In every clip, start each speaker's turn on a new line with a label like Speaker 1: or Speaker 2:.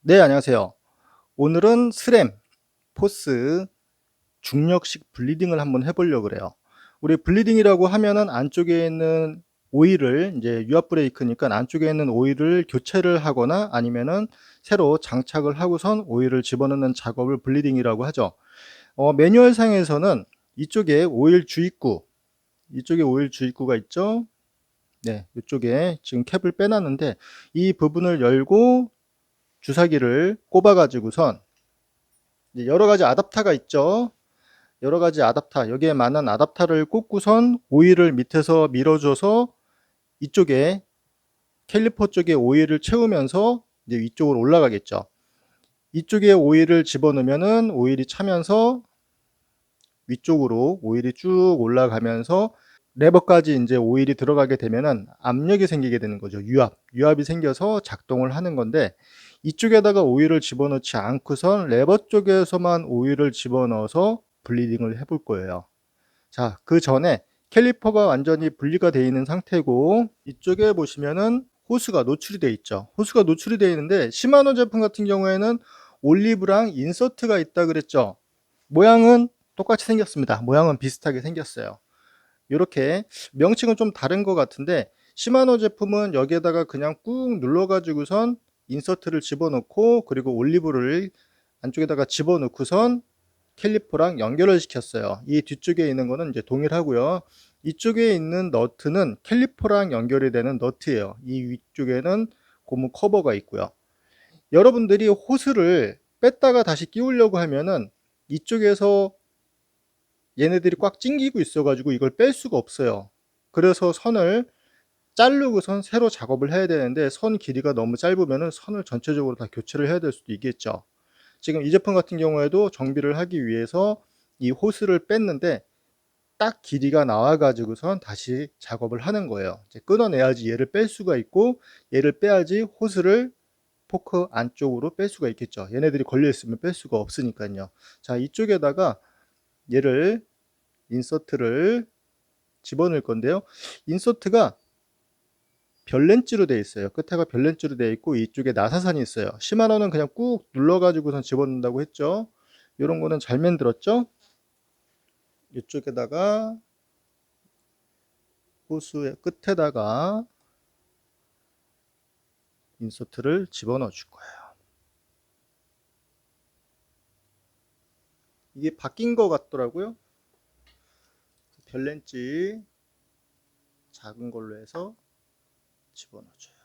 Speaker 1: 네, 안녕하세요. 오늘은 스램, 포스, 중력식 블리딩을 한번 해보려고 그래요. 우리 블리딩이라고 하면은 안쪽에 있는 오일을 이제 유압 브레이크니까 안쪽에 있는 오일을 교체를 하거나 아니면은 새로 장착을 하고선 오일을 집어넣는 작업을 블리딩이라고 하죠. 매뉴얼상에서는 이쪽에 오일 주입구가 있죠. 네, 이쪽에 지금 캡을 빼놨는데 이 부분을 열고 주사기를 꼽아 가지고선 여러 가지 아답터가 있죠. 여러 가지 아답터, 여기에 많은 아답터를 꽂고선 오일을 밑에서 밀어줘서 이쪽에 캘리퍼 쪽에 오일을 채우면서 이제 위쪽으로 올라가겠죠. 이쪽에 오일을 집어넣으면은 오일이 차면서 위쪽으로 오일이 쭉 올라가면서 레버까지 이제 오일이 들어가게 되면은 압력이 생기게 되는 거죠. 유압이 생겨서 작동을 하는 건데 이쪽에다가 오일을 집어넣지 않고선 레버 쪽에서만 오일을 집어넣어서 블리딩을 해볼 거예요. 자, 그 전에 캘리퍼가 완전히 분리가 되어 있는 상태고 이쪽에 보시면은 호스가 노출이 되어 있죠. 호스가 노출이 되어 있는데 시마노 제품 같은 경우에는 올리브랑 인서트가 있다 그랬죠. 모양은 똑같이 생겼습니다. 모양은 비슷하게 생겼어요. 이렇게 명칭은 좀 다른 것 같은데 시마노 제품은 여기에다가 그냥 꾹 눌러 가지고선 인서트를 집어넣고 그리고 올리브를 안쪽에다가 집어넣고선 캘리퍼랑 연결을 시켰어요. 이 뒤쪽에 있는 거는 이제 동일하고요. 이쪽에 있는 너트는 캘리퍼랑 연결이 되는 너트예요. 이 위쪽에는 고무 커버가 있고요. 여러분들이 호스를 뺐다가 다시 끼우려고 하면은 이쪽에서 얘네들이 꽉 찡기고 있어 가지고 이걸 뺄 수가 없어요. 그래서 선을 자르고선 새로 작업을 해야 되는데 선 길이가 너무 짧으면은 선을 전체적으로 다 교체를 해야 될 수도 있겠죠. 지금 이 제품 같은 경우에도 정비를 하기 위해서 이 호스를 뺐는데 딱 길이가 나와 가지고선 다시 작업을 하는 거예요. 이제 끊어내야지 얘를 뺄 수가 있고 얘를 빼야지 호스를 포크 안쪽으로 뺄 수가 있겠죠. 얘네들이 걸려 있으면 뺄 수가 없으니까요. 자, 이쪽에다가 얘를 인서트를 집어넣을 건데요. 인서트가 별렌즈로 되어 있어요. 끝에가 별렌즈로 되어 있고 이쪽에 나사산이 있어요. 시마노는 그냥 꾹 눌러 가지고선 집어넣는다고 했죠. 이런 거는 잘 만들었죠. 이쪽에다가 호스의 끝에다가 인서트를 집어넣어 줄 거예요. 이게 바뀐 것 같더라고요. 별렌즈 작은 걸로 해서 집어넣어줘요.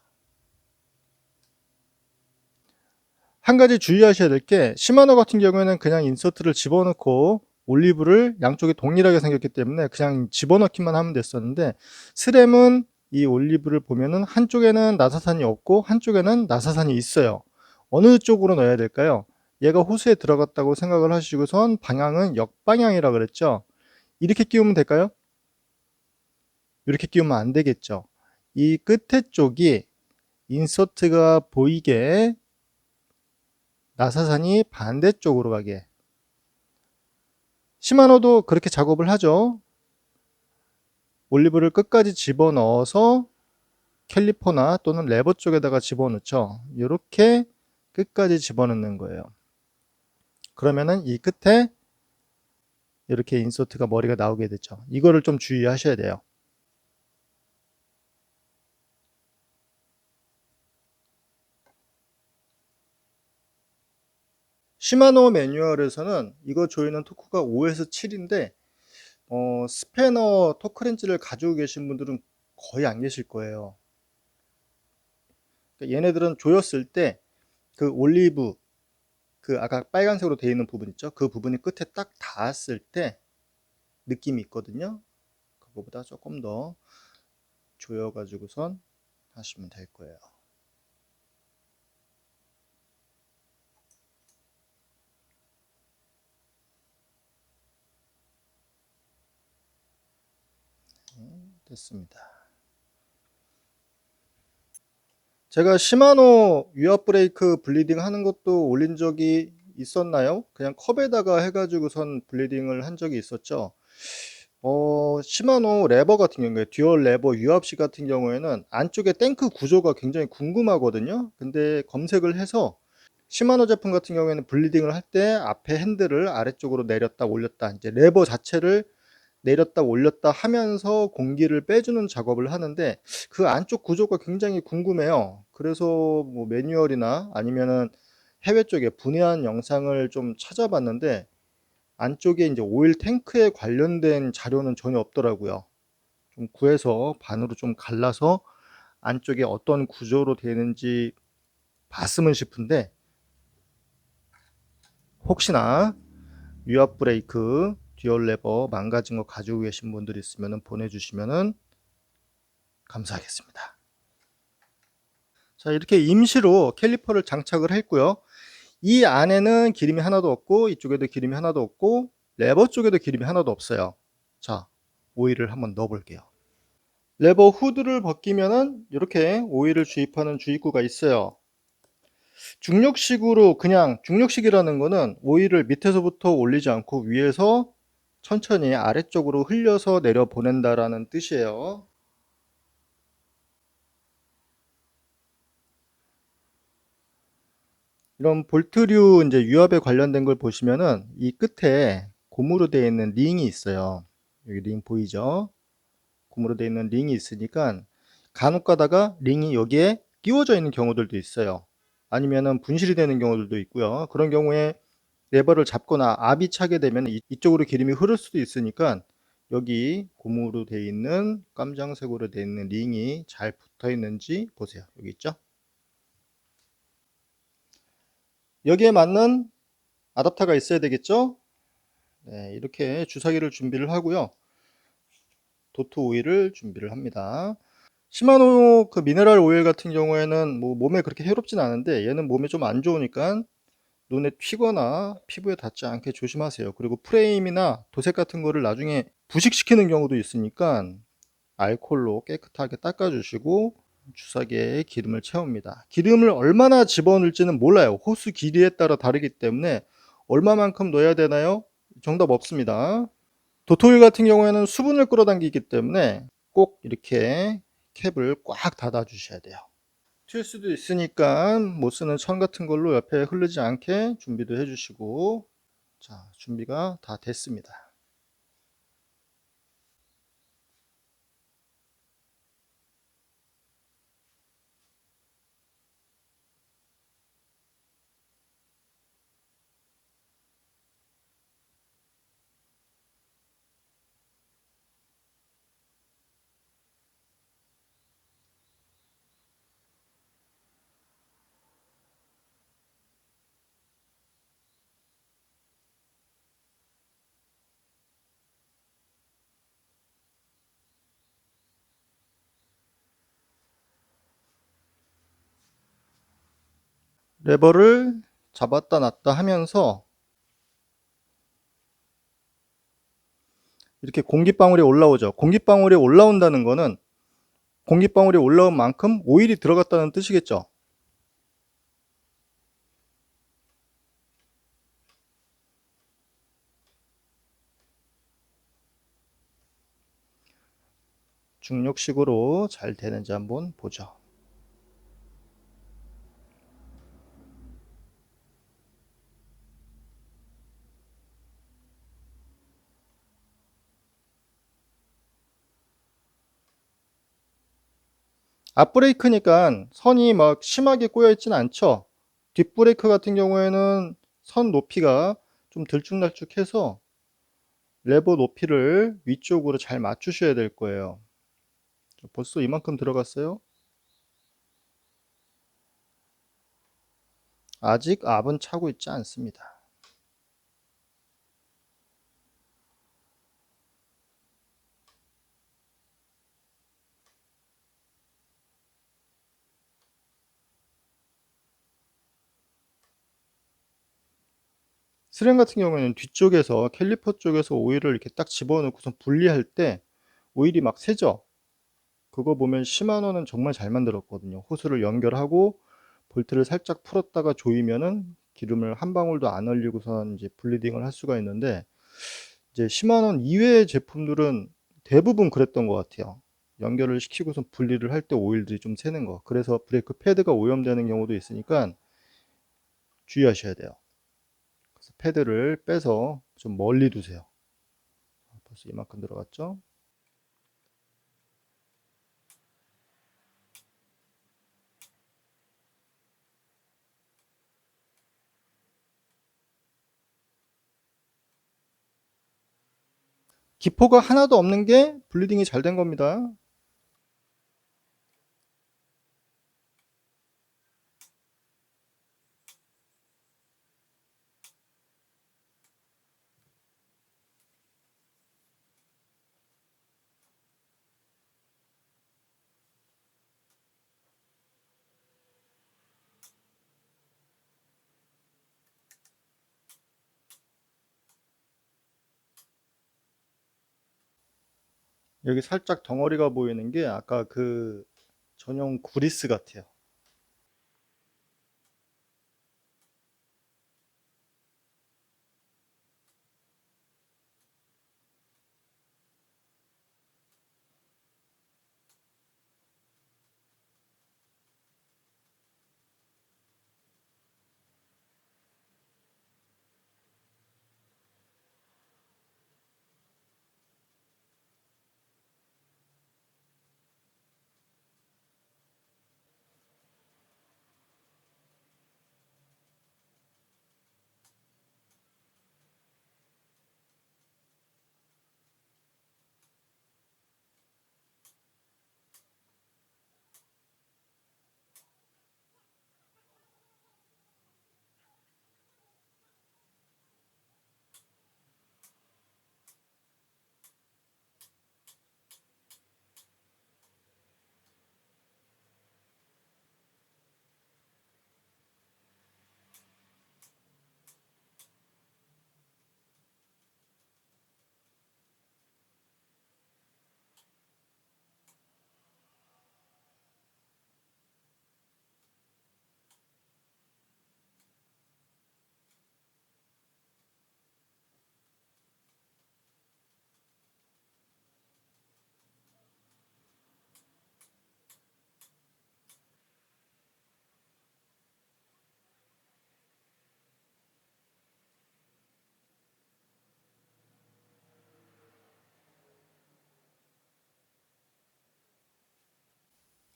Speaker 1: 한 가지 주의하셔야 될 게 시마노 같은 경우에는 그냥 인서트를 집어넣고 올리브를 양쪽에 동일하게 생겼기 때문에 그냥 집어넣기만 하면 됐었는데 스램은 이 올리브를 보면은 한쪽에는 나사산이 없고 한쪽에는 나사산이 있어요. 어느 쪽으로 넣어야 될까요? 얘가 호스에 들어갔다고 생각을 하시고선 방향은 역방향이라 그랬죠. 이렇게 끼우면 될까요? 이렇게 끼우면 안 되겠죠. 이 끝에 쪽이 인서트가 보이게 나사산이 반대쪽으로 가게. 시마노도 그렇게 작업을 하죠. 올리브를 끝까지 집어넣어서 캘리퍼나 또는 레버 쪽에다가 집어넣죠. 이렇게 끝까지 집어넣는 거예요. 그러면은 이 끝에 이렇게 인서트가 머리가 나오게 되죠. 이거를 좀 주의하셔야 돼요. 시마노 매뉴얼에서는 이거 조이는 토크가 5에서 7인데 스패너 토크렌치를 가지고 계신 분들은 거의 안 계실 거예요. 그러니까 얘네들은 조였을 때 그 올리브 그 아까 빨간색으로 되어 있는 부분 있죠? 그 부분이 끝에 딱 닿았을 때 느낌이 있거든요. 그거보다 조금 더 조여 가지고선 하시면 될 거예요. 됐습니다. 제가 시마노 유압 브레이크 블리딩 하는 것도 올린 적이 있었나요? 그냥 컵에다가 해가지고선 블리딩을 한 적이 있었죠. 시마노 레버 같은 경우에 듀얼 레버 유압식 같은 경우에는 안쪽에 탱크 구조가 굉장히 궁금하거든요. 근데 검색을 해서 시마노 제품 같은 경우에는 블리딩을 할 때 앞에 핸들을 아래쪽으로 내렸다 올렸다, 이제 레버 자체를 내렸다 올렸다 하면서 공기를 빼주는 작업을 하는데, 그 안쪽 구조가 굉장히 궁금해요. 그래서 뭐 매뉴얼이나 아니면은 해외 쪽에 분해한 영상을 좀 찾아봤는데, 안쪽에 이제 오일 탱크에 관련된 자료는 전혀 없더라고요. 좀 구해서 반으로 좀 갈라서 안쪽에 어떤 구조로 되는지 봤으면 싶은데, 혹시나 유압 브레이크, 듀얼 레버 망가진 거 가지고 계신 분들 있으면 보내주시면 감사하겠습니다. 자, 이렇게 임시로 캘리퍼를 장착을 했고요. 이 안에는 기름이 하나도 없고, 이쪽에도 기름이 하나도 없고, 레버 쪽에도 기름이 하나도 없어요. 자, 오일을 한번 넣어 볼게요. 레버 후드를 벗기면은 이렇게 오일을 주입하는 주입구가 있어요. 중력식으로, 그냥 중력식이라는 거는 오일을 밑에서부터 올리지 않고 위에서 천천히 아래쪽으로 흘려서 내려 보낸다라는 뜻이에요. 이런 볼트류 이제 유압에 관련된 걸 보시면은 이 끝에 고무로 되어 있는 링이 있어요. 여기 링 보이죠? 고무로 되어 있는 링이 있으니까 간혹 가다가 링이 여기에 끼워져 있는 경우들도 있어요. 아니면은 분실이 되는 경우들도 있고요. 그런 경우에 레버를 잡거나 압이 차게 되면 이쪽으로 기름이 흐를 수도 있으니까 여기 고무로 되어 있는 깜장색으로 되어 있는 링이 잘 붙어 있는지 보세요. 여기 있죠? 여기에 맞는 아답터가 있어야 되겠죠? 네, 이렇게 주사기를 준비를 하고요. 도트 오일을 준비를 합니다. 시마노 그 미네랄 오일 같은 경우에는 뭐 몸에 그렇게 해롭진 않은데, 얘는 몸에 좀 안 좋으니까 눈에 튀거나 피부에 닿지 않게 조심하세요. 그리고 프레임이나 도색 같은 거를 나중에 부식시키는 경우도 있으니까 알콜로 깨끗하게 닦아주시고 주사기에 기름을 채웁니다. 기름을 얼마나 집어넣을지는 몰라요. 호수 길이에 따라 다르기 때문에 얼마만큼 넣어야 되나요? 정답 없습니다. 도토일 같은 경우에는 수분을 끌어당기기 때문에 꼭 이렇게 캡을 꽉 닫아 주셔야 돼요. 튈 수도 있으니까 못 쓰는 천 같은 걸로 옆에 흐르지 않게 준비도 해 주시고. 자, 준비가 다 됐습니다. 레버를 잡았다 놨다 하면서 이렇게 공기방울이 올라오죠. 공기방울이 올라온다는 거는 공기방울이 올라온 만큼 오일이 들어갔다는 뜻이겠죠. 중력식으로 잘 되는지 한번 보죠. 앞브레이크니까 선이 막 심하게 꼬여 있지는 않죠. 뒷브레이크 같은 경우에는 선 높이가 좀 들쭉날쭉해서 레버 높이를 위쪽으로 잘 맞추셔야 될 거예요. 벌써 이만큼 들어갔어요. 아직 압은 차고 있지 않습니다. 스램 같은 경우에는 뒤쪽에서 캘리퍼 쪽에서 오일을 이렇게 딱 집어넣고서 분리할 때 오일이 막 새죠. 그거 보면 시마노는 정말 잘 만들었거든요. 호스를 연결하고 볼트를 살짝 풀었다가 조이면은 기름을 한 방울도 안 흘리고선 이제 블리딩을 할 수가 있는데, 이제 시마노 이외의 제품들은 대부분 그랬던 것 같아요. 연결을 시키고서 분리를 할 때 오일들이 좀 새는 거. 그래서 브레이크 패드가 오염되는 경우도 있으니까 주의하셔야 돼요. 그래서 패드를 빼서 좀 멀리 두세요. 벌써 이만큼 들어갔죠? 기포가 하나도 없는 게 블리딩이 잘 된 겁니다. 여기 살짝 덩어리가 보이는 게 아까 그 전용 구리스 같아요.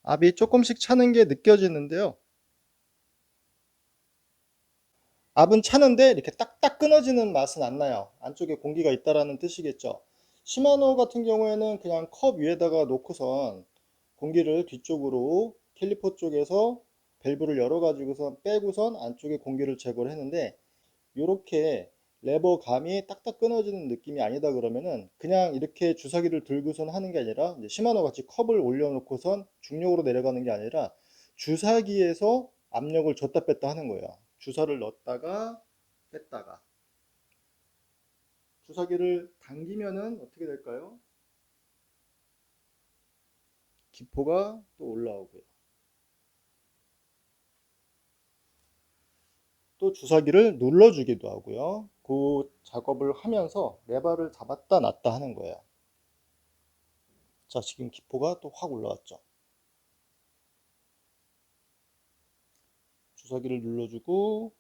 Speaker 1: 압이 조금씩 차는 게 느껴지는데요. 압은 차는데 이렇게 딱딱 끊어지는 맛은 안 나요. 안쪽에 공기가 있다라는 뜻이겠죠. 시마노 같은 경우에는 그냥 컵 위에다가 놓고선 공기를 뒤쪽으로 캘리퍼 쪽에서 밸브를 열어 가지고선 빼고선 안쪽에 공기를 제거를 했는데, 이렇게 레버 감이 딱딱 끊어지는 느낌이 아니다 그러면은 그냥 이렇게 주사기를 들고선 하는 게 아니라, 이제 시마노 같이 컵을 올려놓고선 중력으로 내려가는 게 아니라 주사기에서 압력을 줬다 뺐다 하는 거예요. 주사를 넣었다가 뺐다가. 주사기를 당기면은 어떻게 될까요? 기포가 또 올라오고요. 또 주사기를 눌러주기도 하고요. 그 작업을 하면서 레버를 잡았다 놨다 하는 거예요. 자, 지금 기포가 또 확 올라왔죠. 주사기를 눌러주고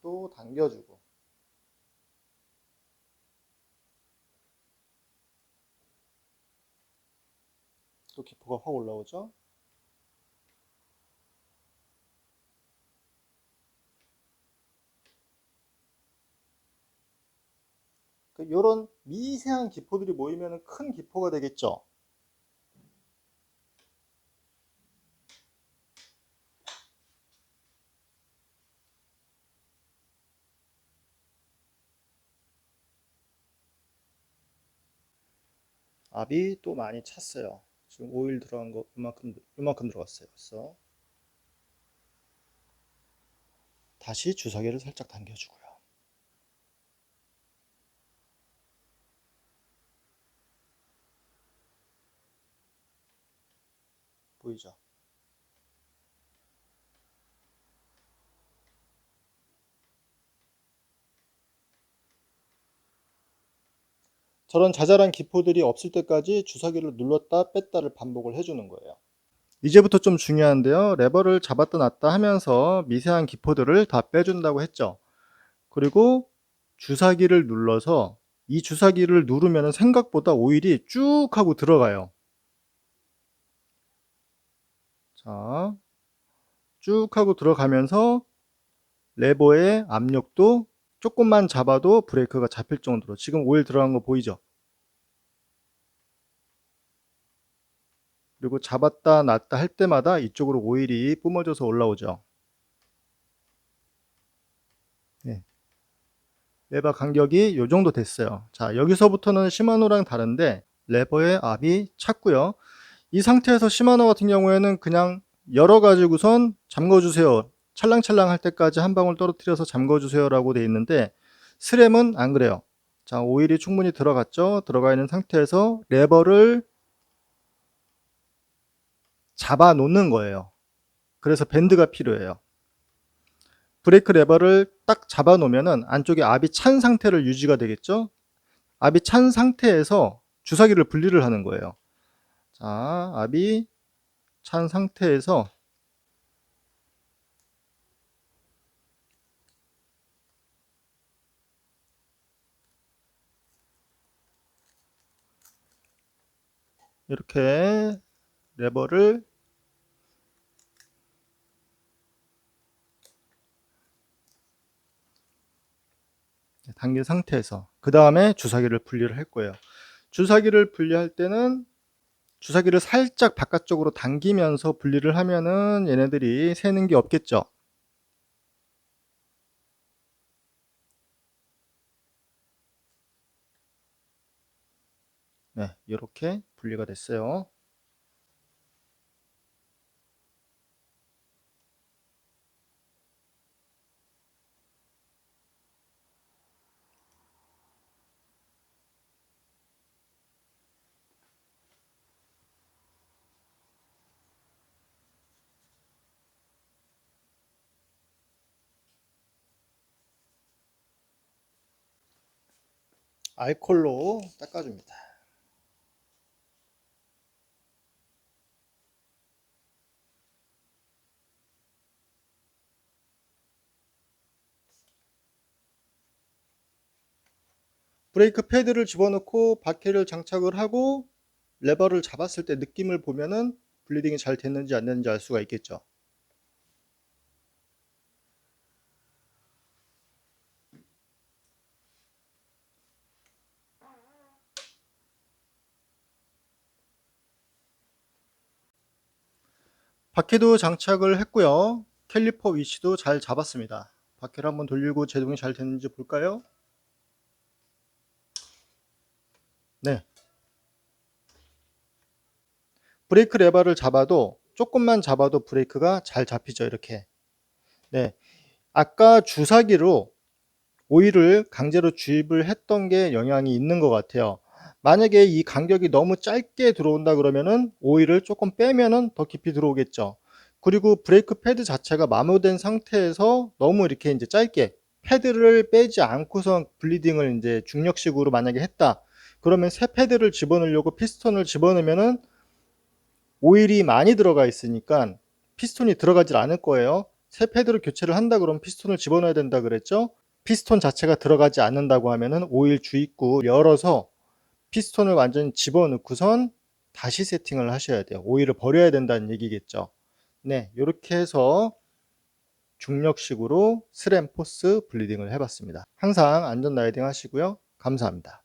Speaker 1: 또 당겨주고, 또 기포가 확 올라오죠. 이런 미세한 기포들이 모이면 큰 기포가 되겠죠. 압이 또 많이 찼어요. 지금 오일 들어간 거 이만큼 들어갔어요. 그래서 다시 주사기를 살짝 당겨주고요. 보이죠? 저런 자잘한 기포들이 없을 때까지 주사기를 눌렀다 뺐다를 반복을 해주는 거예요. 이제부터 좀 중요한데요. 레버를 잡았다 놨다 하면서 미세한 기포들을 다 빼준다고 했죠. 그리고 주사기를 눌러서 이 주사기를 누르면 생각보다 오일이 쭉 하고 들어가요. 자, 쭉 하고 들어가면서 레버의 압력도 조금만 잡아도 브레이크가 잡힐 정도로, 지금 오일 들어간 거 보이죠? 그리고 잡았다 놨다 할 때마다 이쪽으로 오일이 뿜어져서 올라오죠. 네. 레버 간격이 이 정도 됐어요. 자, 여기서부터는 시마노랑 다른데 레버의 압이 찼고요. 이 상태에서 시마노 같은 경우에는 그냥 열어가지고선 잠궈주세요, 찰랑찰랑 할 때까지 한 방울 떨어뜨려서 잠궈주세요 라고 되어 있는데, 스램은 안 그래요. 자, 오일이 충분히 들어갔죠. 들어가 있는 상태에서 레버를 잡아 놓는 거예요. 그래서 밴드가 필요해요. 브레이크 레버를 딱 잡아 놓으면은 안쪽에 압이 찬 상태를 유지가 되겠죠. 압이 찬 상태에서 주사기를 분리를 하는 거예요. 자, 압이 찬 상태에서 이렇게 레버를 당긴 상태에서 그 다음에 주사기를 분리를 할 거예요. 주사기를 분리할 때는 주사기를 살짝 바깥쪽으로 당기면서 분리를 하면은 얘네들이 새는 게 없겠죠. 네, 이렇게 분리가 됐어요. 알콜로 닦아줍니다. 브레이크 패드를 집어넣고 바퀴를 장착을 하고 레버를 잡았을 때 느낌을 보면은 블리딩이 잘 됐는지 안 됐는지 알 수가 있겠죠. 바퀴도 장착을 했고요. 캘리퍼 위치도 잘 잡았습니다. 바퀴를 한번 돌리고 제동이 잘 됐는지 볼까요? 네. 브레이크 레버를 잡아도 조금만 잡아도 브레이크가 잘 잡히죠. 이렇게. 네. 아까 주사기로 오일을 강제로 주입을 했던 게 영향이 있는 것 같아요. 만약에 이 간격이 너무 짧게 들어온다 그러면은 오일을 조금 빼면은 더 깊이 들어오겠죠. 그리고 브레이크 패드 자체가 마모된 상태에서 너무 이렇게 이제 짧게 패드를 빼지 않고선 블리딩을 이제 중력식으로 만약에 했다 그러면 새 패드를 집어넣으려고 피스톤을 집어넣으면은 오일이 많이 들어가 있으니까 피스톤이 들어가질 않을 거예요. 새 패드를 교체를 한다 그러면 피스톤을 집어넣어야 된다 그랬죠. 피스톤 자체가 들어가지 않는다고 하면은 오일 주입구 열어서 피스톤을 완전히 집어넣고선 다시 세팅을 하셔야 돼요. 오일을 버려야 된다는 얘기겠죠. 네, 이렇게 해서 중력식으로 스램 포스 블리딩을 해봤습니다. 항상 안전 라이딩 하시고요. 감사합니다.